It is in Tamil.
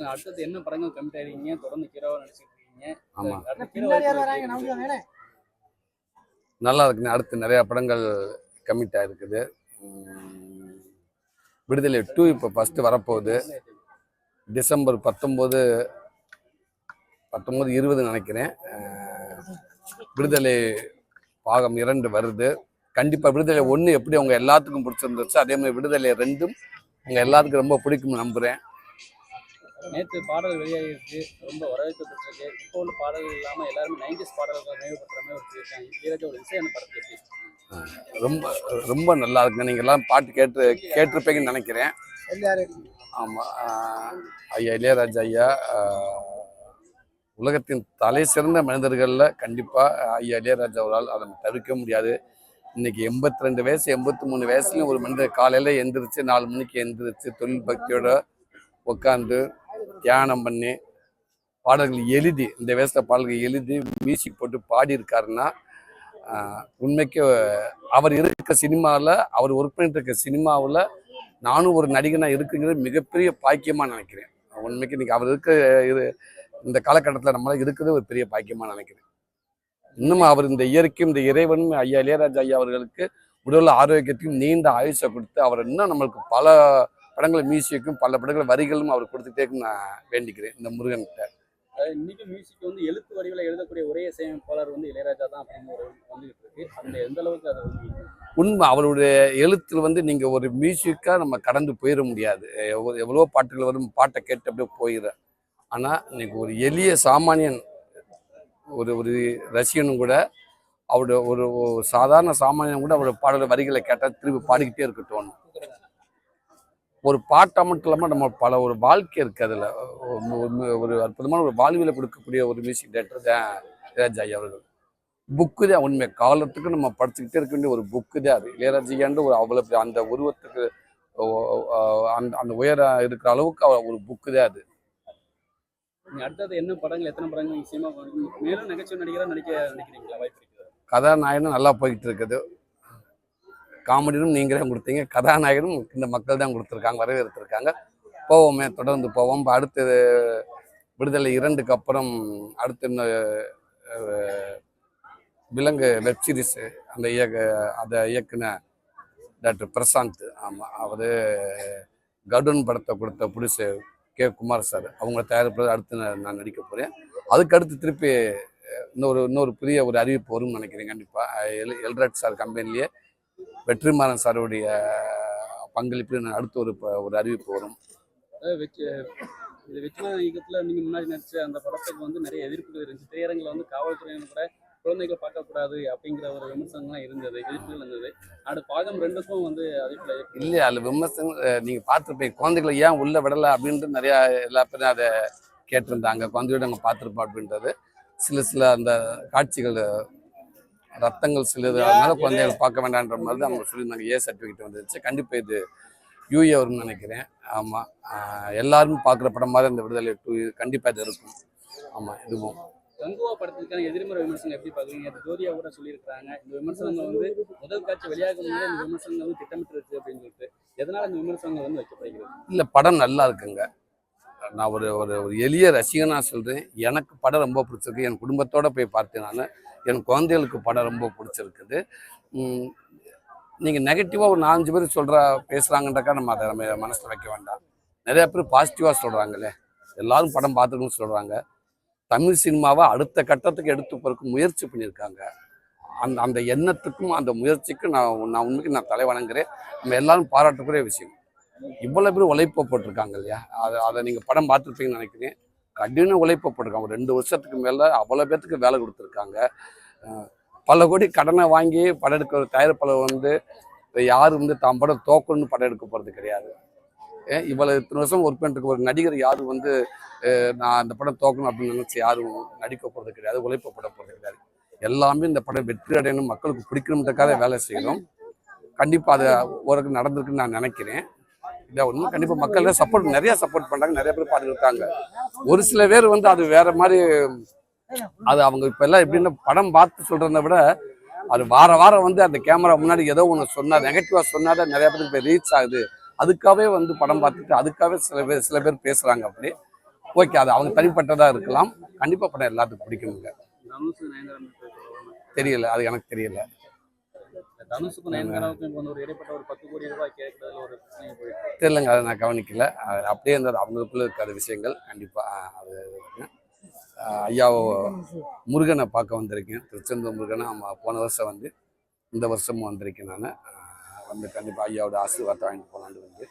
அடுத்தது என்ன படங்கள் கமிட் ஆயிருக்கீங்க? தொடர்ந்து ஹீரோவா நடிச்சிட்டு இருக்கீங்க. ஆமா, அடுத்த ஹீரோ நல்லா இருக்குங்க. அடுத்து நிறைய படங்கள் கமிட் ஆயிருக்குது. விடுதலை 2 இப்போ ஃபர்ஸ்ட் வரப்போகுது. டிசம்பர் 19 20 நினைக்கிறேன். விடுதலை பாகம் 2 வருது. கண்டிப்பாக விடுதலை 1 எப்படி அவங்க எல்லாத்துக்கும் பிடிச்சிருந்துச்சு, அதே மாதிரி விடுதலை 2 அவங்க எல்லாத்துக்கும் ரொம்ப பிடிக்கும்னு நம்புகிறேன். நேற்று பாடல் வெளியாகிருக்கு, ரொம்ப வரவேற்பு பெற்றிருக்கு. இப்போ உள்ள பாடல்கள் இல்லாமல் எல்லாருமே 90s பாடல்கள் நினைவுபடுற மாதிரி வச்சுருக்காங்க. இளையராஜாவோட இசை அந்த படத்துக்கு ரொம்ப ரொம்ப நல்லா இருக்குங்க. நீங்கள் எல்லாம் பாட்டு கேட்டிருப்பீங்கன்னு நினைக்கிறேன். ஆமாம், ஐயா இளையராஜா ஐயா உலகத்தின் தலை சிறந்த மனிதர்களில் கண்டிப்பாக ஐயா இளையராஜா அவரால் அதை தவிர்க்க முடியாது. இன்னைக்கு 82 வயசு 83 வயசுலையும் ஒரு மனிதர் காலையில் எந்திரிச்சு 4 மணிக்கு எந்திரிச்சு தொழில் பக்தியோட உட்காந்து தியானம் பண்ணி பாடல்கள் எழுதி, இந்த வயசில் பாடல்கள் எழுதி மியூசிக் போட்டு பாடியிருக்காருன்னா உண்மைக்கு அவர் இருக்கிற சினிமாவில், அவர் ஒர்க் பண்ணிட்டு இருக்க சினிமாவில் நானும் ஒரு நடிகனாக இருக்குங்கிறது மிகப்பெரிய பாக்கியமாக நினைக்கிறேன். உண்மைக்கு இன்னைக்கு அவர் இருக்க இந்த காலகட்டத்தில் நம்மளால் இருக்கிறது ஒரு பெரிய பாக்கியமாக நினைக்கிறேன். இன்னும் அவர் இந்த இயற்கையும் இந்த இறைவனும் ஐயா இளையராஜா ஐயா அவர்களுக்கு உடல் ஆரோக்கியத்தையும் நீண்ட ஆயுஷை கொடுத்து அவர் இன்னும் நம்மளுக்கு பல படங்கள் மியூசிக்கும் பல படங்கள் வரிகளும் அவர் கொடுத்துட்டே நான் வேண்டிக்கிறேன் இந்த முருகன்கிட்ட. இன்னைக்கு மியூசிக் வந்து எழுத்து வடிவில் எழுதக்கூடிய ஒரே இசையமைப்பாளர் வந்து இளையராஜா தான் அப்படின்னு வந்துகிட்டு இருக்கு. அந்த எந்த அளவுக்கு அது உண்மை. அவருடைய எழுத்துல வந்து நீங்கள் ஒரு மியூசிக்காக நம்ம கடந்து போயிட முடியாது. எவ்வளோ பாட்டுகள் வரும், பாட்டை கேட்டு அப்படியே போயிடுற. ஆனால் இன்னைக்கு ஒரு எளிய சாமானியன் ஒரு ரசிகனும் கூட அவருடைய ஒரு சாதாரண சாமானியன் கூட அவருடைய பாடல் வரிகளை கேட்டால் திருப்பி பாடிக்கிட்டே இருக்கட்டும். ஒரு பாட்டை மட்டும் இல்லாமல் நம்ம பல ஒரு வாழ்க்கை இருக்குது. அதில் ஒரு அற்புதமான ஒரு வாழ்வியலை கொடுக்கக்கூடிய ஒரு மியூசிக் டைரக்டர் தான் இளையராஜா ஐயா அவர்கள். புக்கு தான் உண்மை. காலத்துக்கு நம்ம படிச்சுக்கிட்டே இருக்க வேண்டிய ஒரு புக்கு தான் அது. இளையராஜாண்டு ஒரு அவ்வளோ அந்த உருவத்துக்கு அந்த உயரம் இருக்கிற அளவுக்கு ஒரு புக்கு தான் அது. அடுத்தது என்ன படங்கள், எத்தனை படங்கள் சினிமா மேலும் நகைச்சுவை நடிகராக நினைக்கிறீங்களா? வாய்ப்பு இருக்குது. கதாநாயகனும் நல்லா போய்கிட்டு இருக்குது. காமெடியும் நீங்களே கொடுத்தீங்க, கதாநாயகனும் இந்த மக்கள் தான் கொடுத்துருக்காங்க, வரவேற்றிருக்காங்க. போவோமே, தொடர்ந்து போவோம். அடுத்து விடுதலை 2க்கு அப்புறம் அடுத்து விலங்கு வெப் சீரிஸு அதை இயக்குன டாக்டர் பிரசாந்த். ஆமாம், அவர் கருடன் படத்தை கொடுத்த புடிசு கே. குமார் சார் அவங்கள தயாரிப்பது அடுத்து நான் நடிக்க போகிறேன். அதுக்கடுத்து திருப்பி இன்னொரு புதிய ஒரு அறிவிப்பு வரும்னு நினைக்கிறேன். கண்டிப்பாக எல்ராட் சார் கம்பெனிலேயே வெற்றிமாறன் சாருடைய பங்களிப்பு அடுத்து ஒரு அறிவிப்பு வரும். வெற்றிமாறன் இயக்கத்தில் நீங்கள் முன்னாடி நடிச்ச அந்த படத்துக்கு வந்து நிறைய எதிர்ப்புகள் இருந்துச்சு. திரையரங்கில் வந்து காவல்துறையினர் கூட குழந்தைகளை பார்க்கக்கூடாது அப்படிங்கிற ஒரு விமர்சனங்கள்லாம் இருந்தது, எதிர்ப்புகள் இருந்தது. பாகம் 2க்கும் வந்து அதே போல இல்லையா? அதில் விமர்சனம் நீங்கள் பார்த்துருப்பீங்க. குழந்தைகளை ஏன் உள்ள விடலை அப்படின்ட்டு நிறையா எல்லா பேரும் அதை கேட்டிருந்தாங்க. குழந்தையோட நாங்கள் பார்த்துருப்போம் அப்படின்றது. சில அந்த காட்சிகள் ரத்தங்கள் சிலது, அதனால குழந்தைகள் பார்க்க வேண்டான்ற மாதிரி தான் அவங்க சொல்லியிருந்தாங்க. சர்டிஃபிகேட் வந்துருச்சு. கண்டிப்பாக இது யூஏ வரும்னு நினைக்கிறேன். ஆமாம், எல்லாருமே பார்க்குற படம் மாதிரி இந்த விடுதலை 2 கண்டிப்பாக இது இருக்கும். ஆமாம், இதுவும் கங்குவா படத்துக்கான எதிர்மறை விமர்சனம் எப்படி பார்க்குறீங்க? ஜோதியா கூட சொல்லியிருக்காங்க, இந்த விமர்சனங்கள் வந்து முதல் காட்சி வெளியாகும் போது இந்த விமர்சனங்கள் வந்து திட்டமிட்டு இருக்கு அப்படின்னு சொல்லிட்டு. எதனால இந்த விமர்சனங்கள் வந்து வைக்கப்படுகிறது? இல்லை, படம் நல்லா இருக்குங்க. நான் ஒரு எளிய ரசிகனாக சொல்கிறேன். எனக்கு படம் ரொம்ப பிடிச்சிருக்கு. என் குடும்பத்தோடு போய் பார்த்தேன். நான் என் குழந்தைகளுக்கு படம் ரொம்ப பிடிச்சிருக்குது. நீங்கள் நெகட்டிவாக ஒரு 4-5 பேர் பேசுகிறாங்கன்றக்கா நம்ம அதை மனசில் வைக்க வேண்டாம். நிறையா பேர் பாசிட்டிவாக சொல்கிறாங்களே, எல்லாரும் படம் பார்த்துக்கணும்னு சொல்கிறாங்க. தமிழ் சினிமாவை அடுத்த கட்டத்துக்கு எடுத்து போகிறதுக்கு முயற்சி பண்ணியிருக்காங்க. அந்த எண்ணத்துக்கும் அந்த முயற்சிக்கும் நான் உண்மைக்கு நான் தலை வணங்குறேன். நம்ம எல்லாரும் பாராட்டக்கூடிய விஷயம். இவ்வளோ பேர் உழைப்பை போட்டிருக்காங்க இல்லையா? அதை நீங்கள் படம் பார்த்துருப்பீங்கன்னு நினைக்கிறேன். கடின உழைப்பை போட்டிருக்காங்க. ஒரு 2 வருஷத்துக்கு மேலே அவ்வளோ பேர்த்துக்கு வேலை கொடுத்துருக்காங்க. பல கோடி கடனை வாங்கி படம் எடுக்கிற தயாரிப்பாளர் வந்து யார் வந்து தான் படம் தோக்கணும்னு படம் எடுக்க போகிறது கிடையாது. இவ்வளோ இத்தனை வருஷம் ஒர்க் பண்ணிட்டு ஒரு நடிகர் யாரும் வந்து நான் அந்த படம் தோக்கணும் அப்படின்னு நினச்சி யாரும் நடிக்க போகிறது கிடையாது, உழைப்பப்பட போகிறது கிடையாது. எல்லாமே இந்த படம் வெற்றி அடையணும், மக்களுக்கு பிடிக்கணுன்றக்காக வேலை செய்யணும். கண்டிப்பாக அதை ஒரு நடந்திருக்குன்னு நான் நினைக்கிறேன். இதை ஒன்றும் கண்டிப்பாக மக்கள் நிறைய சப்போர்ட் பண்ணுறாங்க, நிறைய பேர் பார்த்துருக்காங்க. ஒரு சில பேர் வந்து அது வேற மாதிரி, அது அவங்க இப்போ எல்லாம் எப்படின்னா படம் பார்த்து சொல்கிறத விட அது வாரம் வந்து அந்த கேமரா முன்னாடி ஏதோ ஒன்று சொன்னா, நெகட்டிவாக சொன்னாதான் நிறைய பேருக்கு இப்போ ரீச் ஆகுது. அதுக்காகவே வந்து படம் பார்த்துட்டு அதுக்காகவே சில பேர் பேசுகிறாங்க. அப்படி ஓகே, அது அவங்க தனிப்பட்டதாக இருக்கலாம். கண்டிப்பாக படம் எல்லாத்துக்கும் பிடிக்குங்க. தனுஷ் நயன்தாரா சொல்லலாம். தெரியல, அது எனக்கு தெரியல. தனுஷுக்கும் நயன்தாராவுக்கும் இப்போ வந்து ஒரு இடைப்பட்ட ஒரு 10 கோடி ரூபாய் கேட்கறதுல ஒரு பிரச்சனை போயிட்டு தெரியலங்க, அதை நான் கவனிக்கல. அது அப்படியே இருந்தது அவங்களுக்குள்ள இருக்காத விஷயங்கள். கண்டிப்பாக அது இருக்குங்க. ஐயா முருகனை பார்க்க வந்திருக்கேன். திருச்செந்தூர் முருகனை போன வருஷம் வந்து இந்த வருஷமும் வந்திருக்கேன். நான் வந்து கண்டிப்பாக ஐயாவோட ஆசீர்வாதத்தை வாங்கிட்டு போகலான்னு வந்து